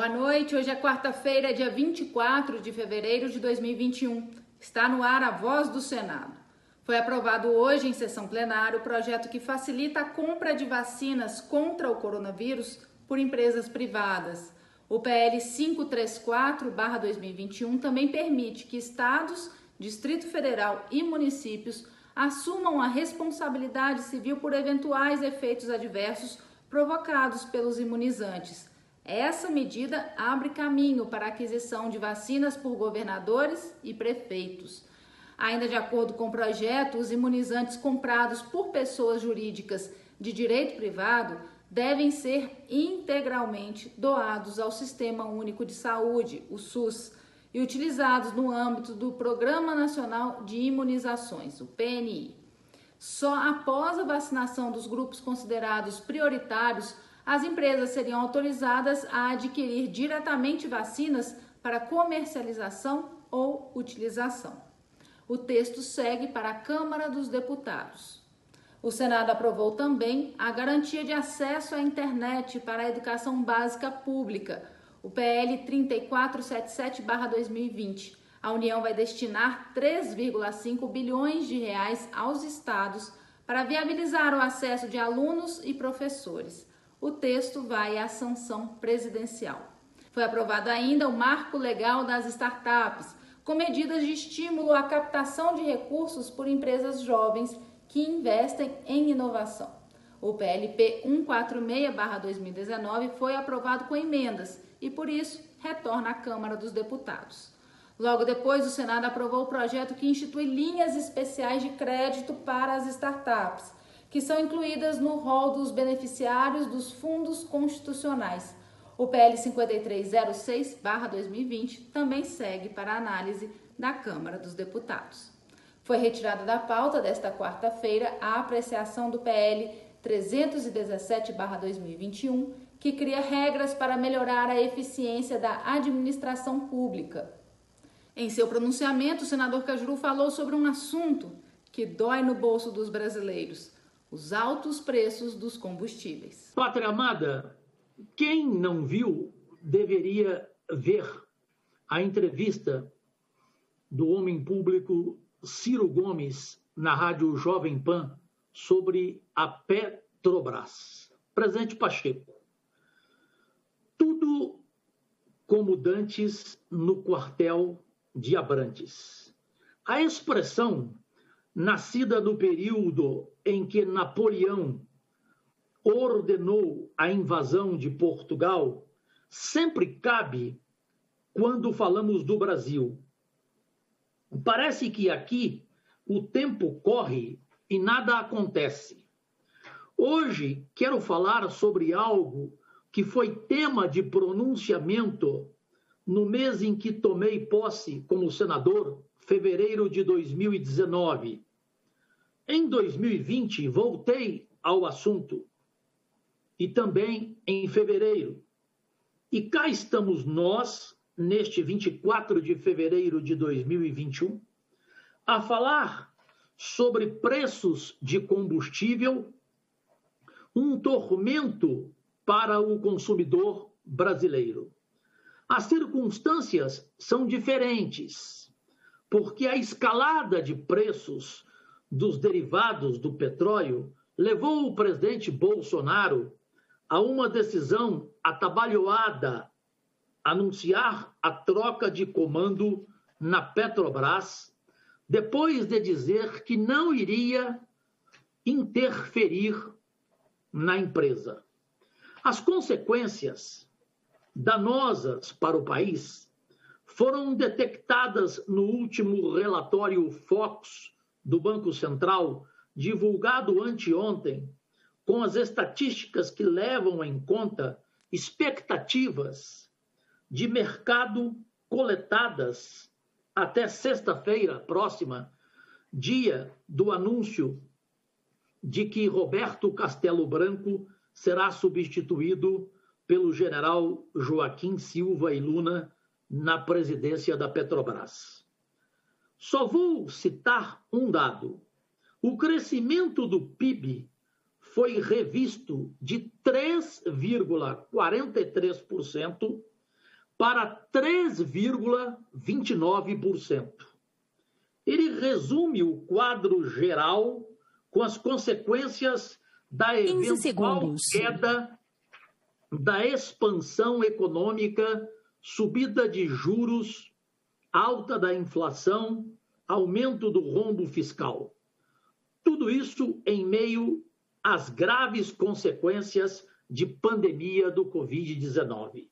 Boa noite, hoje é quarta-feira, dia 24 de fevereiro de 2021. Está no ar a Voz do Senado. Foi aprovado hoje em sessão plenária o projeto que facilita a compra de vacinas contra o coronavírus por empresas privadas. O PL 534/2021 também permite que estados, Distrito Federal e municípios assumam a responsabilidade civil por eventuais efeitos adversos provocados pelos imunizantes. Essa medida abre caminho para a aquisição de vacinas por governadores e prefeitos. Ainda de acordo com o projeto, os imunizantes comprados por pessoas jurídicas de direito privado devem ser integralmente doados ao Sistema Único de Saúde, o SUS, e utilizados no âmbito do Programa Nacional de Imunizações, o PNI. Só após a vacinação dos grupos considerados prioritários, as empresas seriam autorizadas a adquirir diretamente vacinas para comercialização ou utilização. O texto segue para a Câmara dos Deputados. O Senado aprovou também a garantia de acesso à internet para a educação básica pública, o PL 3477/2020. A União vai destinar 3,5 bilhões de reais aos estados para viabilizar o acesso de alunos e professores. O texto vai à sanção presidencial. Foi aprovado ainda o Marco Legal das Startups, com medidas de estímulo à captação de recursos por empresas jovens que investem em inovação. O PLP 146/2019 foi aprovado com emendas e, por isso, retorna à Câmara dos Deputados. Logo depois, o Senado aprovou o projeto que institui linhas especiais de crédito para as startups, que são incluídas no rol dos beneficiários dos fundos constitucionais. O PL 5306/2020 também segue para a análise da Câmara dos Deputados. Foi retirada da pauta desta quarta-feira a apreciação do PL 317/2021, que cria regras para melhorar a eficiência da administração pública. Em seu pronunciamento, o senador Cajuru falou sobre um assunto que dói no bolso dos brasileiros: os altos preços dos combustíveis. Pátria amada, quem não viu deveria ver a entrevista do homem público Ciro Gomes na rádio Jovem Pan sobre a Petrobras. Presidente Pacheco, tudo como dantes no quartel de Abrantes. A expressão nascida no período em que Napoleão ordenou a invasão de Portugal, sempre cabe quando falamos do Brasil. Parece que aqui o tempo corre e nada acontece. Hoje quero falar sobre algo que foi tema de pronunciamento no mês em que tomei posse como senador, fevereiro de 2019. Em 2020, voltei ao assunto, e também em fevereiro. E cá estamos nós, neste 24 de fevereiro de 2021, a falar sobre preços de combustível, um tormento para o consumidor brasileiro. As circunstâncias são diferentes, porque a escalada de preços dos derivados do petróleo levou o presidente Bolsonaro a uma decisão atabalhoada, anunciar a troca de comando na Petrobras, depois de dizer que não iria interferir na empresa. As consequências danosas para o país foram detectadas no último relatório Focus do Banco Central, divulgado anteontem, com as estatísticas que levam em conta expectativas de mercado coletadas até sexta-feira próxima, dia do anúncio de que Roberto Castelo Branco será substituído pelo general Joaquim Silva e Luna na presidência da Petrobras. Só vou citar um dado. O crescimento do PIB foi revisto de 3,43% para 3,29%. Ele resume o quadro geral com as consequências da eventual queda da expansão econômica, subida de juros, alta da inflação, aumento do rombo fiscal. Tudo isso em meio às graves consequências de pandemia do Covid-19.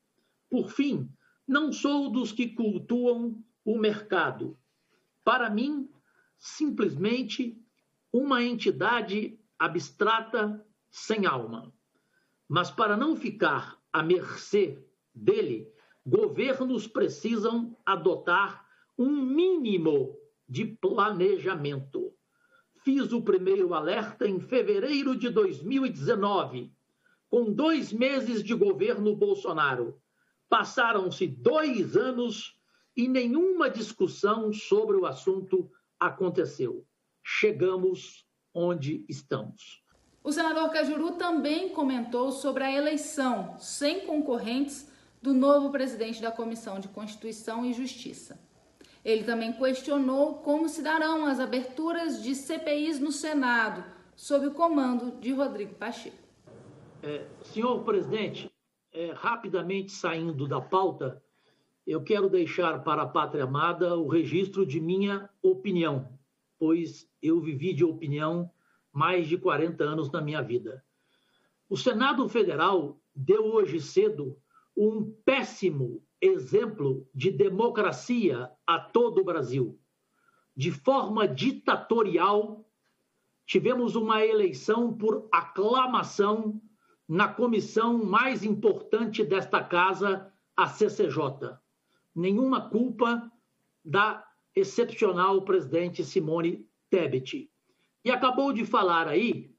Por fim, não sou dos que cultuam o mercado. Para mim, simplesmente uma entidade abstrata sem alma. Mas para não ficar à mercê dele, governos precisam adotar um mínimo de planejamento. Fiz o primeiro alerta em fevereiro de 2019, com 2 meses de governo Bolsonaro. Passaram-se 2 anos e nenhuma discussão sobre o assunto aconteceu. Chegamos onde estamos. O senador Cajuru também comentou sobre a eleição sem concorrentes do novo presidente da Comissão de Constituição e Justiça. Ele também questionou como se darão as aberturas de CPIs no Senado, sob o comando de Rodrigo Pacheco. Senhor presidente, rapidamente saindo da pauta, eu quero deixar para a pátria amada o registro de minha opinião, pois eu vivi de opinião mais de 40 anos na minha vida. O Senado Federal deu hoje cedo um péssimo exemplo de democracia a todo o Brasil. De forma ditatorial, tivemos uma eleição por aclamação na comissão mais importante desta casa, a CCJ. Nenhuma culpa da excepcional presidente Simone Tebet. E acabou de falar aí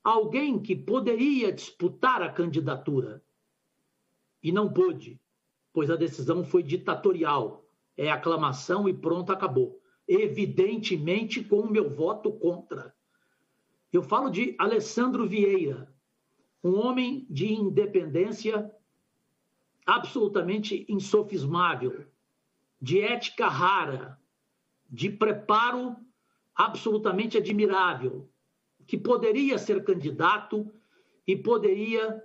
alguém que poderia disputar a candidatura e não pôde, pois a decisão foi ditatorial. É aclamação e pronto, acabou. Evidentemente com o meu voto contra. Eu falo de Alessandro Vieira, um homem de independência absolutamente insofismável, de ética rara, de preparo absolutamente admirável, que poderia ser candidato e poderia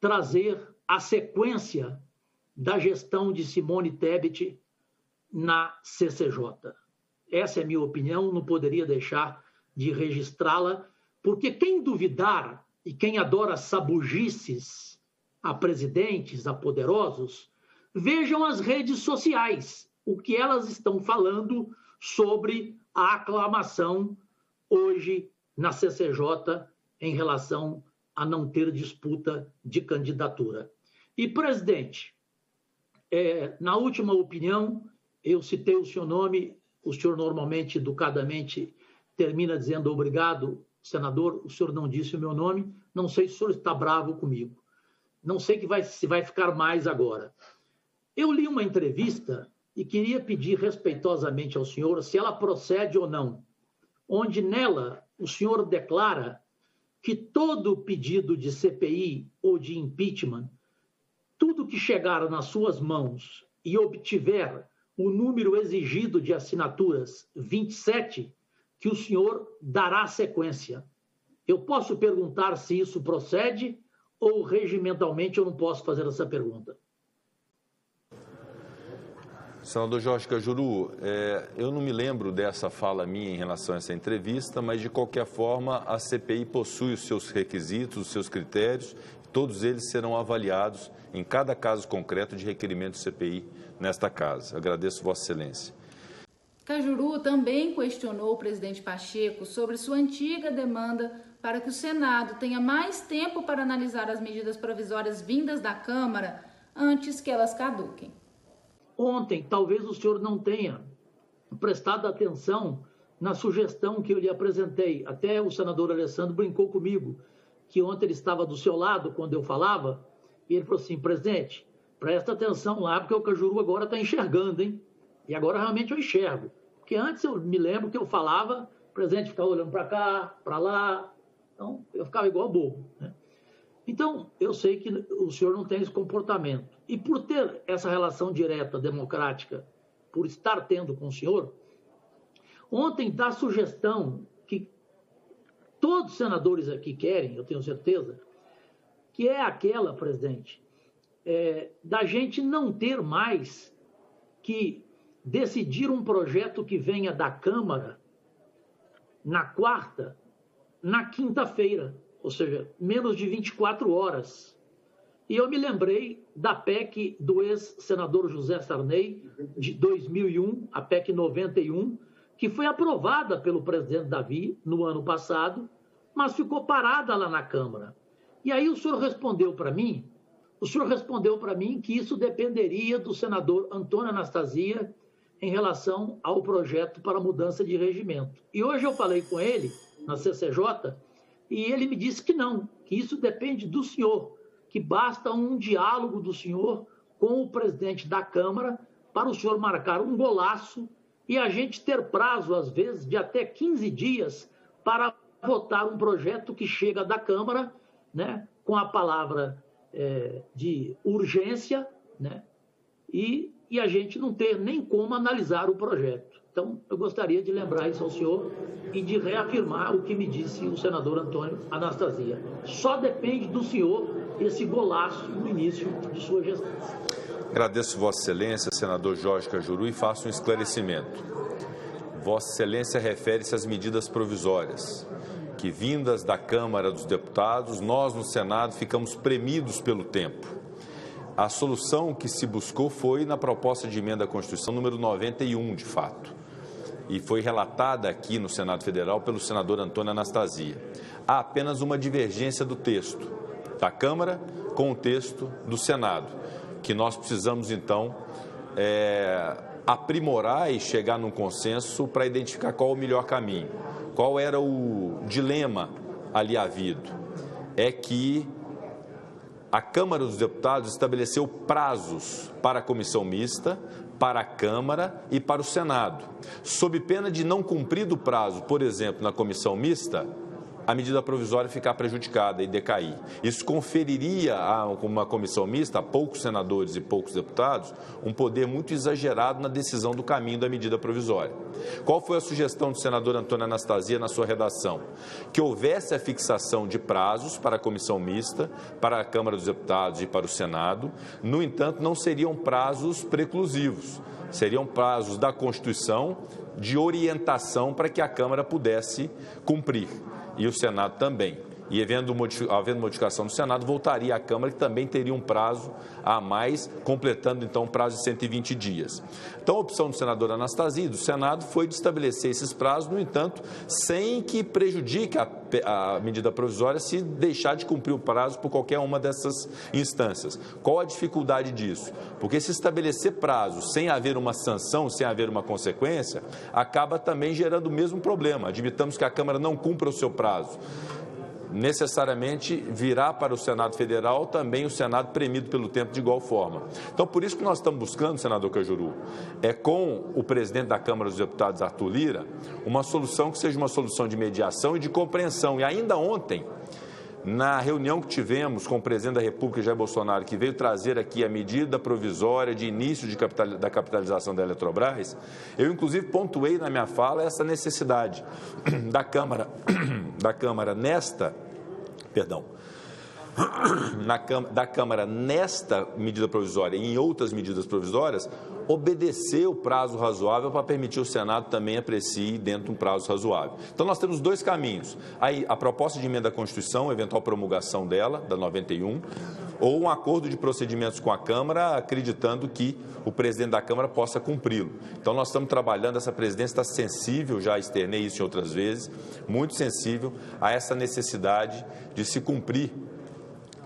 trazer a sequência da gestão de Simone Tebet na CCJ. Essa é a minha opinião, não poderia deixar de registrá-la, porque quem duvidar e quem adora sabugices a presidentes, a poderosos, vejam as redes sociais, o que elas estão falando sobre a aclamação hoje na CCJ em relação a não ter disputa de candidatura. E, presidente, na última opinião, eu citei o seu nome, o senhor normalmente, educadamente, termina dizendo obrigado, senador, o senhor não disse o meu nome, não sei se o senhor está bravo comigo. Não sei se vai ficar mais agora. Eu li uma entrevista e queria pedir respeitosamente ao senhor se ela procede ou não, onde nela o senhor declara que todo pedido de CPI ou de impeachment, tudo que chegar nas suas mãos e obtiver o número exigido de assinaturas, 27, que o senhor dará sequência. Eu posso perguntar se isso procede ou regimentalmente eu não posso fazer essa pergunta? Senador Jorge Cajuru, eu não me lembro dessa fala minha em relação a essa entrevista, mas de qualquer forma a CPI possui os seus requisitos, os seus critérios, todos eles serão avaliados em cada caso concreto de requerimento de CPI nesta casa. Agradeço Vossa Excelência. Cajuru também questionou o presidente Pacheco sobre sua antiga demanda para que o Senado tenha mais tempo para analisar as medidas provisórias vindas da Câmara antes que elas caduquem. Ontem, talvez o senhor não tenha prestado atenção na sugestão que eu lhe apresentei. Até o senador Alessandro brincou comigo, que ontem ele estava do seu lado quando eu falava, e ele falou assim, presidente, presta atenção lá, porque o Cajuru agora está enxergando, hein? E agora realmente eu enxergo. Porque antes eu me lembro que eu falava, o presidente ficava olhando para cá, para lá, então eu ficava igual bobo, né? Então, eu sei que o senhor não tem esse comportamento. E por ter essa relação direta, democrática, por estar tendo com o senhor, ontem dá sugestão que todos os senadores aqui querem, eu tenho certeza, que é aquela, presidente, da gente não ter mais que decidir um projeto que venha da Câmara na quarta, na quinta-feira, ou seja, menos de 24 horas. E eu me lembrei da PEC do ex-senador José Sarney, de 2001, a PEC 91, que foi aprovada pelo presidente Davi no ano passado, mas ficou parada lá na Câmara. E aí o senhor respondeu para mim que isso dependeria do senador Antônio Anastasia em relação ao projeto para mudança de regimento. E hoje eu falei com ele, na CCJ, e ele me disse que não, que isso depende do senhor, que basta um diálogo do senhor com o presidente da Câmara para o senhor marcar um golaço e a gente ter prazo, às vezes, de até 15 dias para votar um projeto que chega da Câmara, né, com a palavra de urgência, né, e a gente não ter nem como analisar o projeto. Então, eu gostaria de lembrar isso ao senhor e de reafirmar o que me disse o senador Antônio Anastasia. Só depende do senhor esse golaço no início de sua gestão. Agradeço Vossa Excelência, senador Jorge Cajuru, e faço um esclarecimento. Vossa Excelência refere-se às medidas provisórias, que vindas da Câmara dos Deputados, nós no Senado ficamos premidos pelo tempo. A solução que se buscou foi na proposta de emenda à Constituição número 91, de fato, e foi relatada aqui no Senado Federal pelo senador Antônio Anastasia. Há apenas uma divergência do texto da Câmara com o texto do Senado, que nós precisamos, então, aprimorar e chegar num consenso para identificar qual o melhor caminho. Qual era o dilema ali havido? É que a Câmara dos Deputados estabeleceu prazos para a comissão mista, para a Câmara e para o Senado. Sob pena de não cumprir o prazo, por exemplo, na comissão mista, a medida provisória ficar prejudicada e decair. Isso conferiria a uma comissão mista, a poucos senadores e poucos deputados, um poder muito exagerado na decisão do caminho da medida provisória. Qual foi a sugestão do senador Antônio Anastasia na sua redação? Que houvesse a fixação de prazos para a comissão mista, para a Câmara dos Deputados e para o Senado. No entanto, não seriam prazos preclusivos, seriam prazos da Constituição de orientação para que a Câmara pudesse cumprir. E o Senado também. E havendo modificação do Senado, voltaria à Câmara, que também teria um prazo a mais, completando então um prazo de 120 dias. Então a opção do senador Anastasia e do Senado foi de estabelecer esses prazos, no entanto, sem que prejudique a medida provisória se deixar de cumprir o prazo por qualquer uma dessas instâncias. Qual a dificuldade disso? Porque se estabelecer prazo sem haver uma sanção, sem haver uma consequência, acaba também gerando o mesmo problema. Admitamos que a Câmara não cumpra o seu prazo, necessariamente virá para o Senado Federal também o Senado premido pelo tempo de igual forma. Então, por isso que nós estamos buscando, senador Cajuru, com o presidente da Câmara dos Deputados, Arthur Lira, uma solução que seja uma solução de mediação e de compreensão. E ainda ontem, na reunião que tivemos com o presidente da República, Jair Bolsonaro, que veio trazer aqui a medida provisória de início da capitalização da Eletrobras, eu inclusive pontuei na minha fala essa necessidade da Câmara nesta medida provisória e em outras medidas provisórias, obedecer o prazo razoável para permitir o Senado também aprecie dentro de um prazo razoável. Então, nós temos dois caminhos. Aí, a proposta de emenda à Constituição, eventual promulgação dela, da 91, ou um acordo de procedimentos com a Câmara, acreditando que o presidente da Câmara possa cumpri-lo. Então, nós estamos trabalhando, essa presidência está sensível, já externei isso em outras vezes, muito sensível a essa necessidade de se cumprir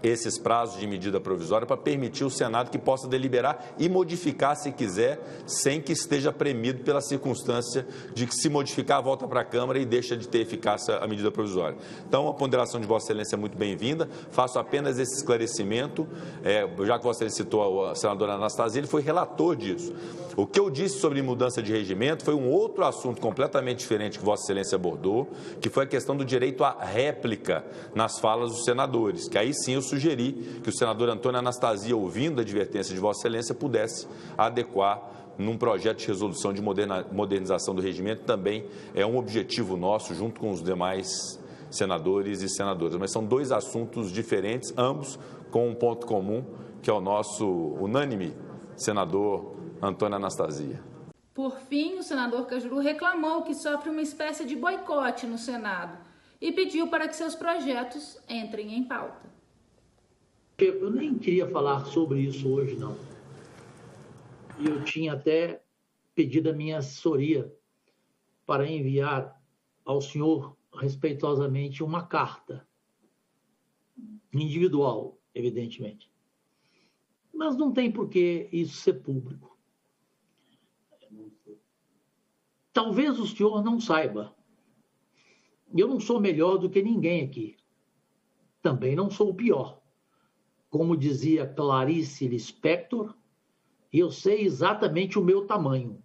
esses prazos de medida provisória para permitir o Senado que possa deliberar e modificar, se quiser, sem que esteja premido pela circunstância de que, se modificar, volta para a Câmara e deixa de ter eficácia a medida provisória. Então, a ponderação de Vossa Excelência é muito bem-vinda. Faço apenas esse esclarecimento, já que Vossa Excelência citou a senadora Anastasia, ele foi relator disso. O que eu disse sobre mudança de regimento foi um outro assunto completamente diferente que Vossa Excelência abordou, que foi a questão do direito à réplica nas falas dos senadores, que aí sim o sugeri que o senador Antônio Anastasia, ouvindo a advertência de Vossa Excelência, pudesse adequar num projeto de resolução de modernização do regimento. Também é um objetivo nosso, junto com os demais senadores e senadoras. Mas são dois assuntos diferentes, ambos com um ponto comum, que é o nosso unânime senador Antônio Anastasia. Por fim, o senador Cajuru reclamou que sofre uma espécie de boicote no Senado e pediu para que seus projetos entrem em pauta. Eu nem queria falar sobre isso hoje, não. Eu tinha até pedido a minha assessoria para enviar ao senhor, respeitosamente, uma carta individual, evidentemente. Mas não tem por que isso ser público. Talvez o senhor não saiba. Eu não sou melhor do que ninguém aqui. Também não sou o pior. Como dizia Clarice Lispector, eu sei exatamente o meu tamanho.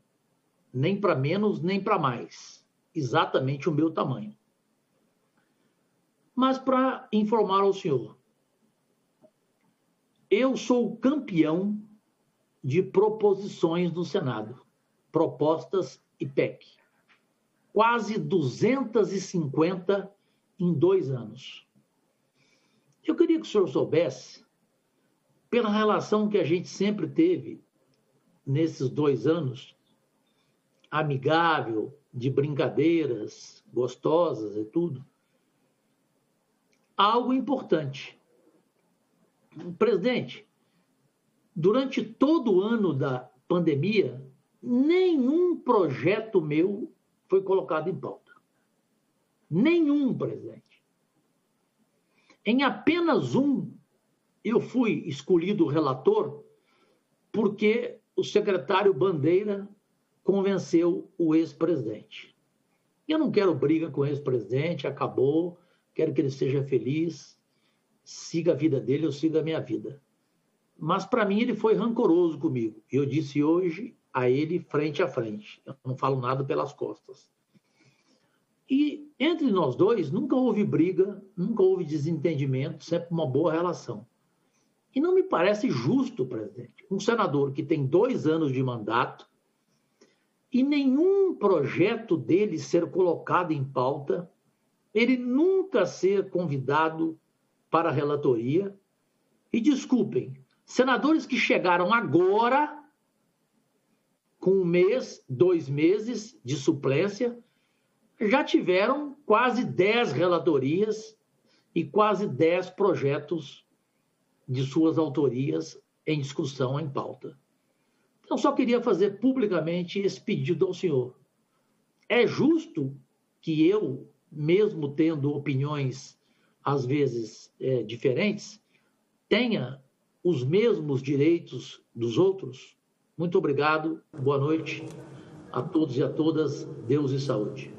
Nem para menos, nem para mais. Exatamente o meu tamanho. Mas para informar ao senhor, eu sou campeão de proposições do Senado, propostas e PEC. Quase 250 em 2 anos. Eu queria que o senhor soubesse, pela relação que a gente sempre teve nesses 2 anos, amigável, de brincadeiras gostosas e tudo, algo importante. Presidente, durante todo o ano da pandemia, nenhum projeto meu foi colocado em pauta. Nenhum, presidente. Em apenas um, eu fui escolhido relator porque o secretário Bandeira convenceu o ex-presidente. Eu não quero briga com o ex-presidente, acabou, quero que ele seja feliz, siga a vida dele, eu siga a minha vida. Mas, para mim, ele foi rancoroso comigo. Eu disse hoje a ele frente a frente. Eu não falo nada pelas costas. E entre nós dois nunca houve briga, nunca houve desentendimento, sempre uma boa relação. E não me parece justo, presidente, um senador que tem 2 anos de mandato e nenhum projeto dele ser colocado em pauta, ele nunca ser convidado para a relatoria. E desculpem, senadores que chegaram agora, com 1 mês, 2 meses de suplência, já tiveram quase 10 relatorias e quase 10 projetos de suas autorias em discussão, em pauta. Então, só queria fazer publicamente esse pedido ao senhor. É justo que eu, mesmo tendo opiniões, às vezes, diferentes, tenha os mesmos direitos dos outros? Muito obrigado, boa noite a todos e a todas, Deus e saúde.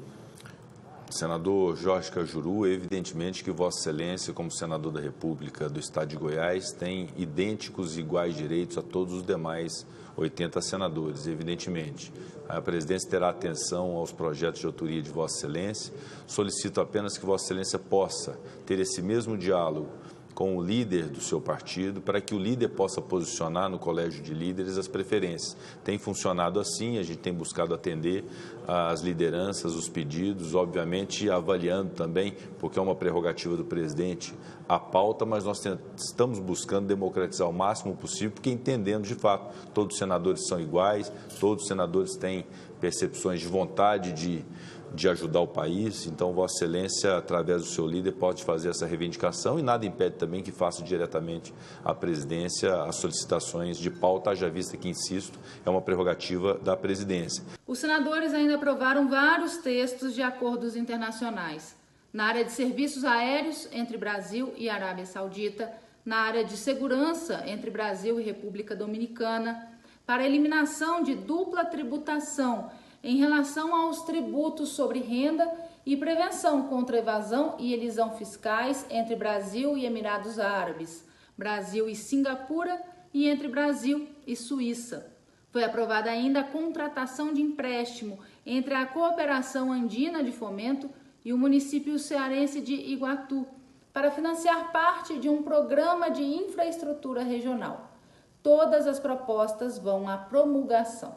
Senador Jorge Cajuru, evidentemente que Vossa Excelência, como senador da República do Estado de Goiás, tem idênticos e iguais direitos a todos os demais 80 senadores, evidentemente. A presidência terá atenção aos projetos de autoria de Vossa Excelência. Solicito apenas que Vossa Excelência possa ter esse mesmo diálogo com o líder do seu partido, para que o líder possa posicionar no colégio de líderes as preferências. Tem funcionado assim, a gente tem buscado atender as lideranças, os pedidos, obviamente avaliando também, porque é uma prerrogativa do presidente, a pauta, mas nós estamos buscando democratizar o máximo possível, porque entendendo de fato, todos os senadores são iguais, todos os senadores têm percepções de vontade de ajudar o país. Então, Vossa Excelência, através do seu líder, pode fazer essa reivindicação e nada impede também que faça diretamente à presidência as solicitações de pauta, haja vista que, insisto, é uma prerrogativa da presidência. Os senadores ainda aprovaram vários textos de acordos internacionais na área de serviços aéreos entre Brasil e Arábia Saudita, na área de segurança entre Brasil e República Dominicana, para a eliminação de dupla tributação em relação aos tributos sobre renda e prevenção contra evasão e elisão fiscais entre Brasil e Emirados Árabes, Brasil e Singapura e entre Brasil e Suíça. Foi aprovada ainda a contratação de empréstimo entre a Cooperação Andina de Fomento e o município cearense de Iguatu, para financiar parte de um programa de infraestrutura regional. Todas as propostas vão à promulgação.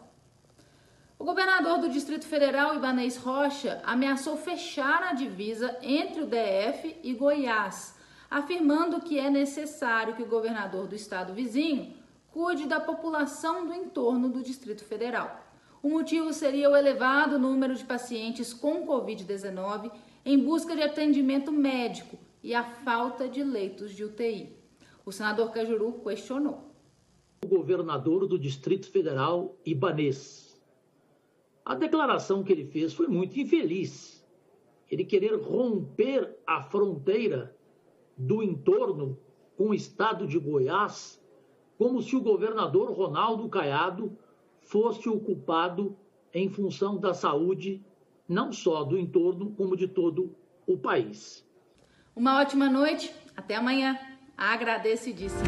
O governador do Distrito Federal, Ibanez Rocha, ameaçou fechar a divisa entre o DF e Goiás, afirmando que é necessário que o governador do estado vizinho cuide da população do entorno do Distrito Federal. O motivo seria o elevado número de pacientes com Covid-19 em busca de atendimento médico e a falta de leitos de UTI. O senador Cajuru questionou. O governador do Distrito Federal, Ibanez. A declaração que ele fez foi muito infeliz. Ele querer romper a fronteira do entorno com o estado de Goiás, como se o governador Ronaldo Caiado fosse o culpado em função da saúde, não só do entorno, como de todo o país. Uma ótima noite, até amanhã. Agradecidíssimo.